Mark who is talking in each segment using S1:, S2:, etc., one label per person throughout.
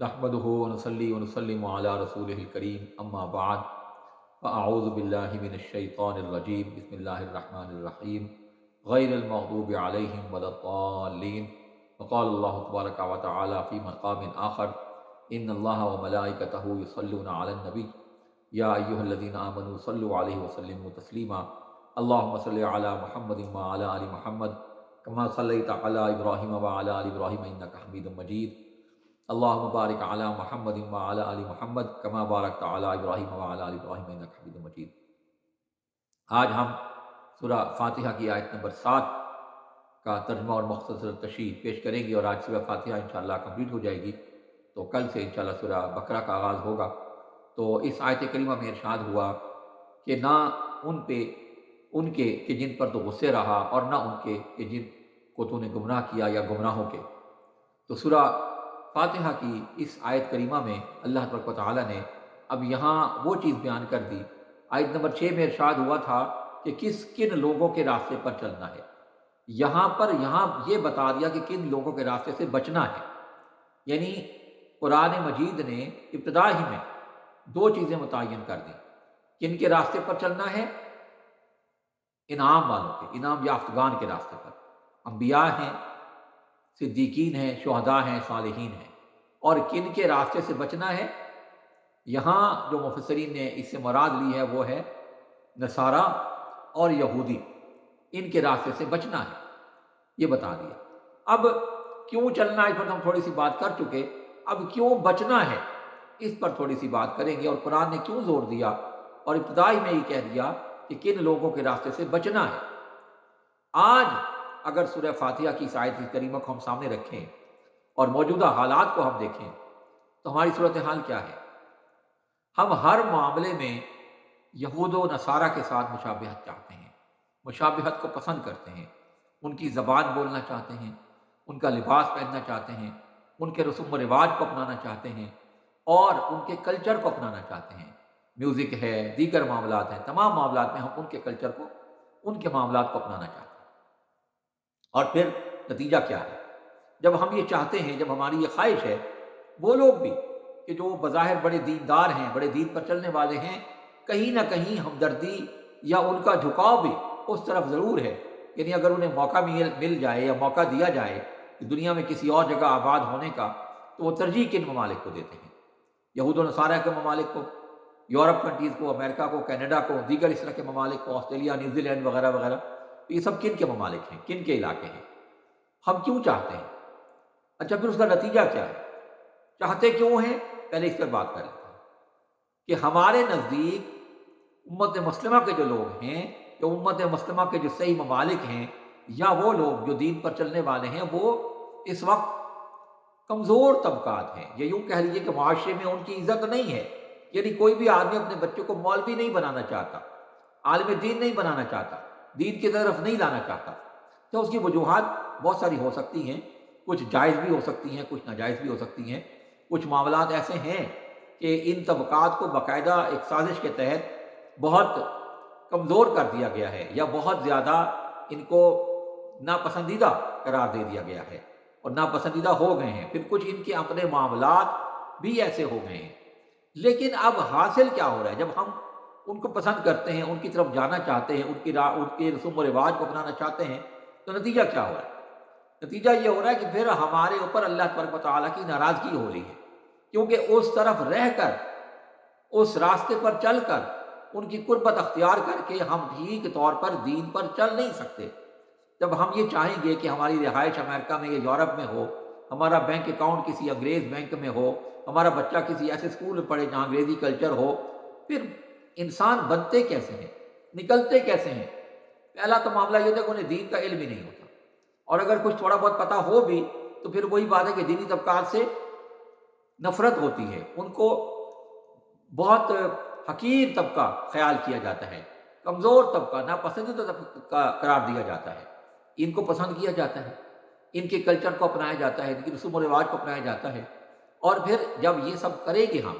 S1: نحمده ونصلي ونسلم على رسوله الكريم اما بعد فاعوذ باللہ من الشیطان الرجیم بسم اللہ الرحمن الرحیم غیر المغضوب علیہم ولا الضالین وقال اللہ تبارک وتعالی فی مقام آخر ان اللہ وملائکتہ یصلون علی النبی یا ایہا الذین آمنوا صلوا علیہ وسلموا تسلیما اللہم صل علی محمد وعلی آل محمد کما صلیت علی ابراہیم وعلی آل ابراہیم انک حمید مجید اللہم بارک علی محمد وعلی آل محمد کما بارکت علی ابراہیم وعلی آل ابراہیم انک حمید مجید۔ آج ہم سورہ فاتحہ کی آیت نمبر 7 کا ترجمہ اور مختصر تشریح پیش کریں گے، اور آج سورہ فاتحہ انشاءاللہ کمپلیٹ ہو جائے گی، تو کل سے انشاءاللہ سورہ بقرہ کا آغاز ہوگا۔ تو اس آیت کریمہ میں ارشاد ہوا کہ نہ ان کے کہ جن پر تو غصے رہا، اور نہ ان کے کہ جن کو تو نے گمراہ کیا یا گمراہوں کے۔ تو سورہ فاتحہ کی اس آیت کریمہ میں اللہ تبارک و تعالیٰ نے اب یہاں وہ چیز بیان کر دی۔ آیت نمبر 6 میں ارشاد ہوا تھا کہ کن لوگوں کے راستے پر چلنا ہے، یہاں یہ بتا دیا کہ کن لوگوں کے راستے سے بچنا ہے۔ یعنی قرآن مجید نے ابتدا ہی میں دو چیزیں متعین کر دیں، کن کے راستے پر چلنا ہے؟ انعام والوں کے، انعام یافتگان کے راستے پر، انبیاء ہیں، صدیقین ہیں، شہداء ہیں، صالحین ہیں۔ اور کن کے راستے سے بچنا ہے؟ یہاں جو مفسرین نے اس سے مراد لی ہے وہ ہے نصارہ اور یہودی، ان کے راستے سے بچنا ہے، یہ بتا دیا۔ اب کیوں چلنا ہے اس پر ہم تھوڑی سی بات کر چکے، اب کیوں بچنا ہے اس پر تھوڑی سی بات کریں گے، اور قرآن نے کیوں زور دیا اور ابتدائی میں یہ کہہ دیا کہ کن لوگوں کے راستے سے بچنا ہے۔ آج اگر سورہ فاتحہ کی اس آیت کریمہ کو ہم سامنے رکھیں اور موجودہ حالات کو ہم دیکھیں تو ہماری صورتحال کیا ہے؟ ہم ہر معاملے میں یہود و نصارہ کے ساتھ مشابہت چاہتے ہیں، مشابہت کو پسند کرتے ہیں، ان کی زبان بولنا چاہتے ہیں، ان کا لباس پہننا چاہتے ہیں، ان کے رسوم و رواج کو اپنانا چاہتے ہیں، اور ان کے کلچر کو اپنانا چاہتے ہیں۔ میوزک ہے، دیگر معاملات ہیں، تمام معاملات میں ہم ان کے کلچر کو، ان کے معاملات کو اپنانا چاہتے ہیں۔ اور پھر نتیجہ کیا ہے؟ جب ہم یہ چاہتے ہیں، جب ہماری یہ خواہش ہے، وہ لوگ بھی کہ جو بظاہر بڑے دیندار ہیں، بڑے دین پر چلنے والے ہیں، کہیں نہ کہیں ہمدردی یا ان کا جھکاؤ بھی اس طرف ضرور ہے۔ یعنی اگر انہیں موقع مل جائے یا موقع دیا جائے کہ دنیا میں کسی اور جگہ آباد ہونے کا، تو وہ ترجیح کن ممالک کو دیتے ہیں؟ یہود و نصارہ کے ممالک کو، یورپ کنٹریز کو، امریکہ کو، کینیڈا کو، دیگر اس طرح کے ممالک کو، آسٹریلیا، نیوزی لینڈ وغیرہ وغیرہ۔ تو یہ سب کن کے ممالک ہیں، کن کے علاقے ہیں؟ ہم کیوں چاہتے ہیں؟ اچھا، پھر اس کا نتیجہ کیا ہے؟ چاہتے کیوں ہیں؟ پہلے اس پر بات کر لیتے ہیں کہ ہمارے نزدیک امت مسلمہ کے جو لوگ ہیں، یا امت مسلمہ کے جو صحیح ممالک ہیں، یا وہ لوگ جو دین پر چلنے والے ہیں، وہ اس وقت کمزور طبقات ہیں، یا یوں کہہ لیجیے کہ معاشرے میں ان کی عزت نہیں ہے۔ یعنی کوئی بھی آدمی اپنے بچوں کو مولوی نہیں بنانا چاہتا، عالم دین نہیں بنانا چاہتا، دین کی طرف نہیں لانا چاہتا۔ تو اس کی وجوہات بہت ساری ہو سکتی ہیں، کچھ جائز بھی ہو سکتی ہیں، کچھ ناجائز بھی ہو سکتی ہیں۔ کچھ معاملات ایسے ہیں کہ ان طبقات کو باقاعدہ ایک سازش کے تحت بہت کمزور کر دیا گیا ہے، یا بہت زیادہ ان کو ناپسندیدہ قرار دے دیا گیا ہے، اور ناپسندیدہ ہو گئے ہیں۔ پھر کچھ ان کے اپنے معاملات بھی ایسے ہو گئے ہیں۔ لیکن اب حاصل کیا ہو رہا ہے؟ جب ہم ان کو پسند کرتے ہیں، ان کی طرف جانا چاہتے ہیں، ان کے رسوم و رواج کو اپنانا چاہتے ہیں، تو نتیجہ کیا ہو رہا ہے؟ نتیجہ یہ ہو رہا ہے کہ پھر ہمارے اوپر اللہ تبارک و تعالیٰ کی ناراضگی ہو رہی ہے، کیونکہ اس طرف رہ کر، اس راستے پر چل کر، ان کی قربت اختیار کر کے ہم ٹھیک طور پر دین پر چل نہیں سکتے۔ جب ہم یہ چاہیں گے کہ ہماری رہائش امریکہ میں یا یورپ میں ہو، ہمارا بینک اکاؤنٹ کسی انگریز بینک میں ہو، ہمارا بچہ کسی ایسے اسکول میں پڑھے جہاں انگریزی کلچر ہو، پھر انسان بنتے کیسے ہیں، نکلتے کیسے ہیں؟ پہلا تو معاملہ یہ تھا کہ انہیں دین کا علم ہی نہیں ہوتا، اور اگر کچھ تھوڑا بہت پتہ ہو بھی تو پھر وہی بات ہے کہ دینی طبقات سے نفرت ہوتی ہے، ان کو بہت حقیر طبقہ خیال کیا جاتا ہے، کمزور طبقہ، ناپسندیدہ طبقہ قرار دیا جاتا ہے۔ ان کو پسند کیا جاتا ہے، ان کے کلچر کو اپنایا جاتا ہے، ان کی رسوم و رواج کو اپنایا جاتا ہے، اور پھر جب یہ سب کریں گے ہم،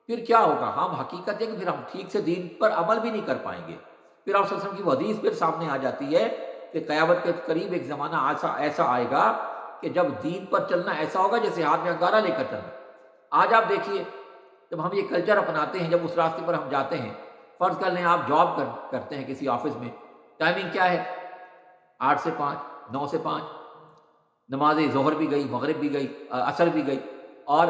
S1: پھر کیا ہوگا؟ ہم حقیقت ہے کہ پھر ہم ٹھیک سے دین پر عمل بھی نہیں کر پائیں گے۔ پھر آپ صلی اللہ علیہ وسلم کی وہ حدیث پھر سامنے آ جاتی ہے کہ قیامت کے قریب ایک زمانہ ایسا آئے گا کہ جب دین پر چلنا ایسا ہوگا جیسے ہاتھ میں انگارہ لے کر چلنا۔ آج آپ دیکھیے، جب ہم یہ کلچر اپناتے ہیں، جب اس راستے پر ہم جاتے ہیں، فرض کر لیں آپ جاب کرتے ہیں کسی آفس میں، ٹائمنگ کیا ہے؟ 8 سے 5، 9 سے 5، نماز ظہر بھی گئی، مغرب بھی گئی، عصر بھی گئی، اور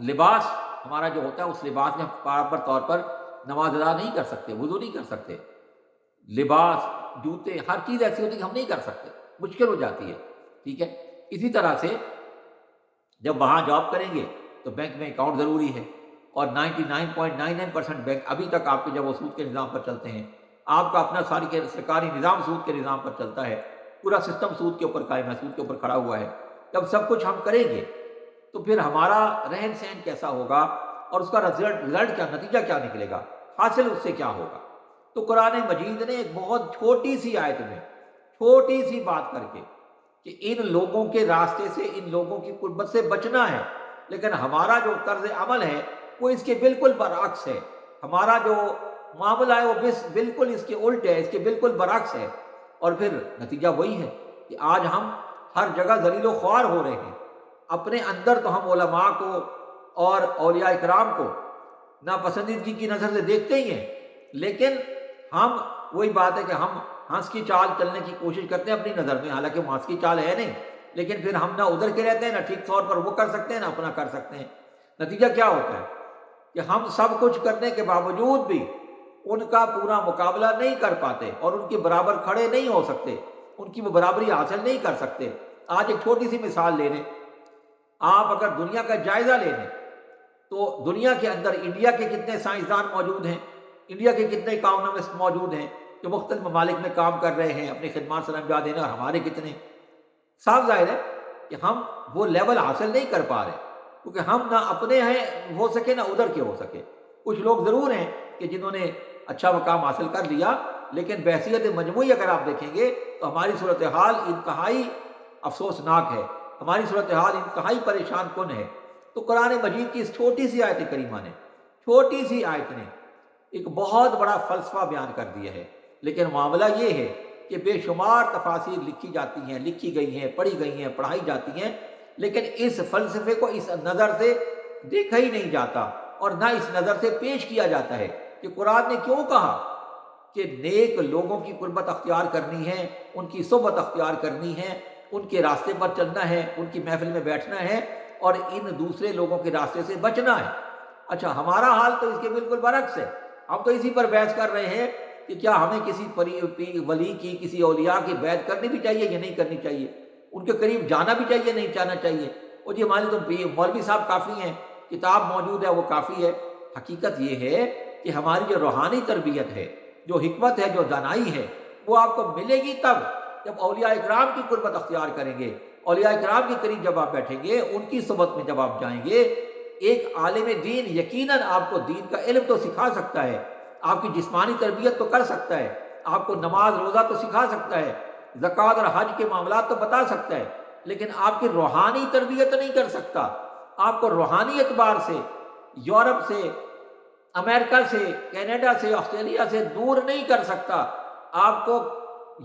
S1: لباس ہمارا جو ہوتا ہے اس لباس میں ہم پراپر طور پر نماز ادا نہیں کر سکتے، وضو نہیں کر سکتے، لباس، جوتے، ہر چیز ایسی ہوتی ہے کہ ہم نہیں کر سکتے، مشکل ہو جاتی ہے، ٹھیک ہے۔ اسی طرح سے جب وہاں جاب کریں گے تو بینک میں اکاؤنٹ ضروری ہے، اور 99.99% بینک ابھی تک آپ کے جب وہ سود کے نظام پر چلتے ہیں، آپ کا اپنا سرکاری نظام سود کے نظام پر چلتا ہے، پورا سسٹم سود کے اوپر قائم ہے، سود کے اوپر کھڑا ہوا ہے۔ جب سب کچھ ہم کریں گے تو پھر ہمارا رہن سہن کیسا ہوگا، اور اس کا رزلٹ کیا، نتیجہ کیا نکلے گا، حاصل اس سے کیا ہوگا؟ تو قرآن مجید نے ایک بہت چھوٹی سی آیت میں چھوٹی سی بات کر کے کہ ان لوگوں کے راستے سے، ان لوگوں کی قربت سے بچنا ہے، لیکن ہمارا جو طرز عمل ہے وہ اس کے بالکل برعکس ہے، ہمارا جو معاملہ ہے وہ بالکل اس کے الٹ ہے، اس کے بالکل برعکس ہے، اور پھر نتیجہ وہی ہے کہ آج ہم ہر جگہ ذلیل و خوار ہو رہے ہیں۔ اپنے اندر تو ہم علماء کو اور اولیاء اکرام کو ناپسندیدگی کی نظر سے دیکھتے ہی ہیں، لیکن ہم، وہی بات ہے کہ ہم ہنس کی چال چلنے کی کوشش کرتے ہیں اپنی نظر میں، حالانکہ وہ ہنس کی چال ہے نہیں، لیکن پھر ہم نہ ادھر کے رہتے ہیں، نہ ٹھیک طور پر وہ کر سکتے ہیں، نہ اپنا کر سکتے ہیں۔ نتیجہ کیا ہوتا ہے کہ ہم سب کچھ کرنے کے باوجود بھی ان کا پورا مقابلہ نہیں کر پاتے، اور ان کے برابر کھڑے نہیں ہو سکتے، ان کی وہ برابری حاصل نہیں کر سکتے۔ آج ایک چھوٹی سی مثال لے لیں، آپ اگر دنیا کا جائزہ لے لیں تو دنیا کے اندر انڈیا کے کتنے سائنسدان موجود ہیں، انڈیا کے کتنے اکانومسٹ موجود ہیں جو مختلف ممالک میں کام کر رہے ہیں اپنی خدمات سر انجام دینے، اور ہمارے کتنے؟ صاف ظاہر ہے کہ ہم وہ لیول حاصل نہیں کر پا رہے، کیونکہ ہم نہ اپنے ہیں ہو سکے، نہ ادھر کے ہو سکے۔ کچھ لوگ ضرور ہیں کہ جنہوں نے اچھا مقام حاصل کر لیا، لیکن بحیثیت مجموعی اگر آپ دیکھیں گے تو ہماری صورتحال انتہائی افسوسناک ہے، ہماری صورتحال انتہائی پریشان کن ہے۔ تو قرآن مجید کی اس چھوٹی سی آیت کریمہ نے، چھوٹی سی آیت نے ایک بہت بڑا فلسفہ بیان کر دیا ہے، لیکن معاملہ یہ ہے کہ بے شمار تفاسیر لکھی جاتی ہیں، لکھی گئی ہیں، پڑھی گئی ہیں، پڑھائی جاتی ہیں، لیکن اس فلسفے کو اس نظر سے دیکھا ہی نہیں جاتا، اور نہ اس نظر سے پیش کیا جاتا ہے کہ قرآن نے کیوں کہا کہ نیک لوگوں کی قربت اختیار کرنی ہے، ان کی صحبت اختیار کرنی ہے، ان کے راستے پر چلنا ہے، ان کی محفل میں بیٹھنا ہے، اور ان دوسرے لوگوں کے راستے سے بچنا ہے۔ اچھا، ہمارا حال تو اس کے بالکل برعکس ہے، ہم تو اسی پر بحث کر رہے ہیں کہ کیا ہمیں کسی ولی کی، کسی اولیاء کی بیعت کرنی بھی چاہیے یا نہیں کرنی چاہیے، ان کے قریب جانا بھی چاہیے نہیں جانا چاہیے۔ اور جی ہمارے تو مولوی صاحب کافی ہیں، کتاب موجود ہے وہ کافی ہے۔ حقیقت یہ ہے کہ ہماری جو روحانی تربیت ہے، جو حکمت ہے، جو دانائی ہے، وہ آپ کو ملے گی تب جب اولیاء اکرام کی قربت اختیار کریں گے، اولیاء اکرام کے قریب جب آپ بیٹھیں گے، ان کی صحبت میں جب آپ جائیں گے۔ ایک عالم دین یقیناً آپ کو دین کا علم تو سکھا سکتا ہے، آپ کی جسمانی تربیت تو کر سکتا ہے، آپ کو نماز روزہ تو سکھا سکتا ہے، زکوٰۃ اور حج کے معاملات تو بتا سکتا ہے، لیکن آپ کی روحانی تربیت نہیں کر سکتا۔ آپ کو روحانی اعتبار سے یورپ سے، امریکہ سے، کینیڈا سے، آسٹریلیا سے دور نہیں کر سکتا، آپ کو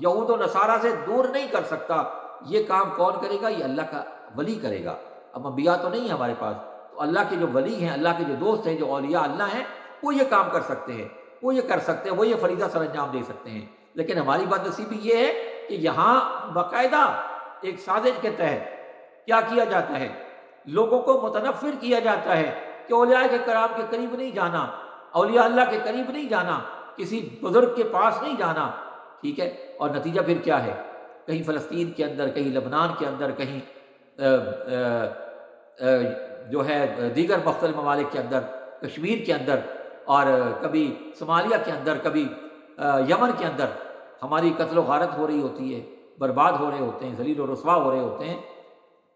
S1: یہود و نصارہ سے دور نہیں کر سکتا۔ یہ کام کون کرے گا؟ یہ اللہ کا ولی کرے گا۔ اب انبیاء تو نہیں ہے ہمارے پاس، تو اللہ کے جو ولی ہیں، اللہ کے جو دوست ہیں، جو اولیاء اللہ ہیں، وہ یہ کام کر سکتے ہیں، وہ یہ کر سکتے ہیں، وہ یہ فریضہ سر انجام دے سکتے ہیں۔ لیکن ہماری بد نصیبی یہ ہے کہ یہاں باقاعدہ ایک سازش کے تحت کیا کیا جاتا ہے، لوگوں کو متنفر کیا جاتا ہے کہ اولیاء کے کرام کے قریب نہیں جانا، اولیاء اللہ کے قریب نہیں جانا، کسی بزرگ کے پاس نہیں جانا، ٹھیک ہے۔ اور نتیجہ پھر کیا ہے؟ کہیں فلسطین کے اندر، کہیں لبنان کے اندر، کہیں جو ہے دیگر مختلف ممالک کے اندر، کشمیر کے اندر، اور کبھی صومالیہ کے اندر، کبھی یمن کے اندر ہماری قتل و غارت ہو رہی ہوتی ہے، برباد ہو رہے ہوتے ہیں، ذلیل و رسوا ہو رہے ہوتے ہیں،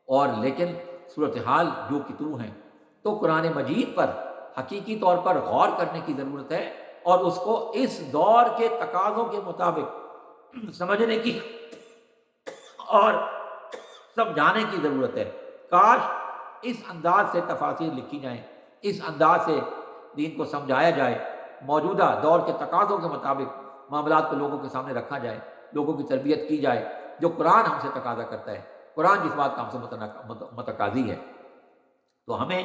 S1: اور لیکن صورتحال جو کہ تو ہیں۔ تو قرآن مجید پر حقیقی طور پر غور کرنے کی ضرورت ہے، اور اس کو اس دور کے تقاضوں کے مطابق سمجھنے کی اور سمجھانے کی ضرورت ہے۔ کاش اس انداز سے تفاسیر لکھی جائیں، اس انداز سے دین کو سمجھایا جائے، موجودہ دور کے تقاضوں کے مطابق معاملات کو لوگوں کے سامنے رکھا جائے، لوگوں کی تربیت کی جائے، جو قرآن ہم سے تقاضا کرتا ہے، قرآن جس بات کا ہم سے متقاضی ہے۔ تو ہمیں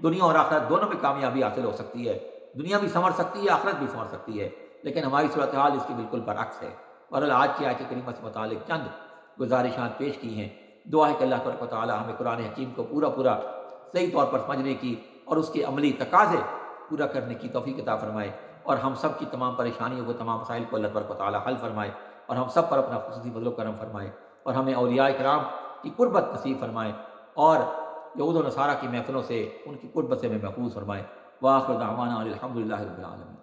S1: دنیا اور آخرت دونوں میں کامیابی حاصل ہو سکتی ہے، دنیا بھی سنور سکتی ہے، آخرت بھی سنور سکتی ہے، لیکن ہماری صورتحال اس کی بالکل برعکس ہے۔ بہرحال آج کی آیت کریمہ سے متعلق چند گزارشات پیش کی ہیں۔ دعا ہے کہ اللہ تبارک و تعالی ہمیں قرآن حکیم کو پورا صحیح طور پر سمجھنے کی اور اس کے عملی تقاضے پورا کرنے کی توفیق عطا فرمائے، اور ہم سب کی تمام پریشانیوں کو، تمام مسائل کو اللہ تبارک و تعالی حل فرمائے، اور ہم سب پر اپنا خصوصی فضل و کرم فرمائے، اور ہمیں اولیاء کرام کی قربت نصیب فرمائے، اور یہود و نصارہ کی محفلوں سے، ان کی قربت سے ہمیں محفوظ فرمائے۔ وآخر دعوانا الحمد للہ رب العالمین۔